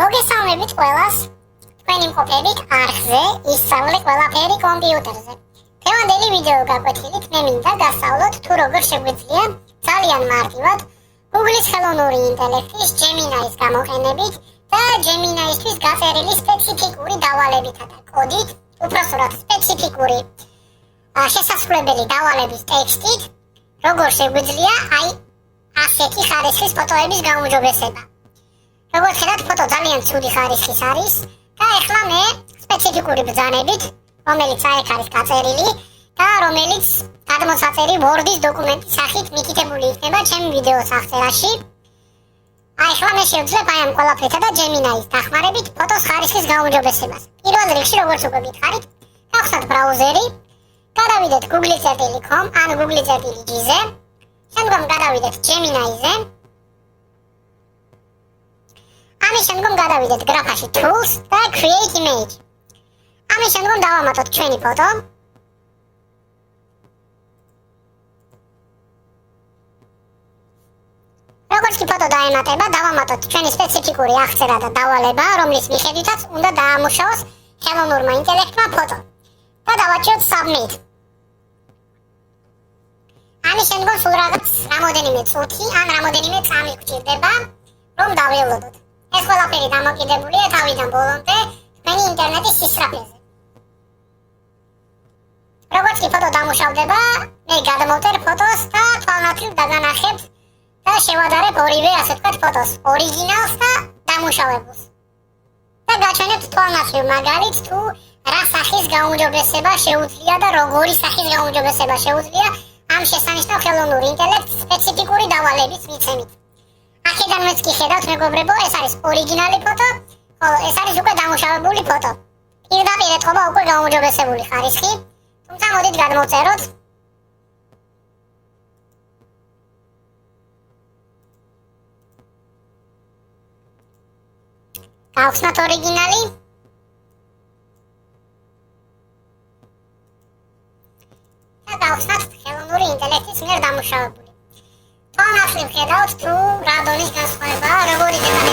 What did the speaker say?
მოგესალმებით ყველას. თქვენი მყოფებით არხზე ისწავლე ყველაფერი კომპიუტერზე. დღევანდელი ვიდეო გაკვეთილით მე მინდა გასწავლოთ თუ როგორ შეგვიძლია ძალიან მარტივად Google-ის ხელოვნური ინტელექტის Gemini-ის გამოყენებით და Gemini-ისთვის გაწერილი სპეციფიკური დავალებითა და კოდით, უпроსტად სპეციფიკური შესაძლებელი დავალების ტექსტით როგორ შეგვიძლია ასეთი ხარისხის ფოტოების გაუმჯობესება. როგორც ხედავთ, ფოტო ძალიან ცუდი ხარისხის არის და ახლა მე სპეციფიკური ბრძანებით, რომელიც აქ არის გაწერილი და რომელიც გადმოსაწერი Word-ის დოკუმენტის სახით მითითებული იქნება ჩემი ვიდეოს აღწერაში. ახლა მე შევძლებ ამ ყველაფერთან და Gemini-ის დახმარებით ფოტოს ხარისხის გაუმჯობესებას. პირველ რიგში, როგორც უკვე გითხარით, გავხსნათ ბრაუზერი, გადავიდეთ google.com ან google.gz-ზე, შემდგომ გადავიდეთ Gemini-ზე. ამის შემდგომ გადავიდეთ გრაფაში Tools და Create Image. ამის შემდგომ დავამატოთ ჩვენი ფოტო. როგორც კი ფოტო დაემატება, დავამატოთ ჩვენი სპეციფიკური აღწერა და დავალება, რომლის მიხედვითაც უნდა დაამუშავოს ხელოვნურმა ინტელექტმა ფოტო. და დავაჭიროთ Submit. ამის შემდგომ სულ რაღაც რამოდენიმე წუთი ან რამოდენიმე წამი გვჭირდება, რომ დაველოდოთ. ეს ყველაფერი დამოკიდებულია თავიდან ბოლომდე თქვენი ინტერნეტის სისწრაფეზე. როგორც კი ფოტო დამუშავდება, მე გადმოვწერ ფოტოს და თვალნათლივ დაგანახებთ და შევადარებ ორივე, ასე ვთქვათ, ფოტოს ორიგინალს და დამუშავებულს. და გაჩვენებთ თვალნათლივ მაგალითს თუ რა სახის გაუმჯობესება შეუძლია და როგორი სახის გაუმჯობესება შეუძლია ამ შესანიშნავ ხელოვნურ ინტელექტს სპეციფიკური დავალების მიცემით. აქედანვეც კი ხედავთ მეგობრებო, ეს არის ორიგინალი ფოტო, ხოლო ეს არის უკვე დამუშავებული ფოტო. პირდაპირ ეთყობა უკვე გაუმჯობესებული ხარისხი, თუმცა მოდით გადმოვწეროთ. გავხსნათ ორიგინალი. და გავხსნათ ხელოვნური ინტელექტის მიერ დამუშავებული. თვალნათლივ ხედავთ თუ რა დონის განსხვავებაა, როგორი დეტალი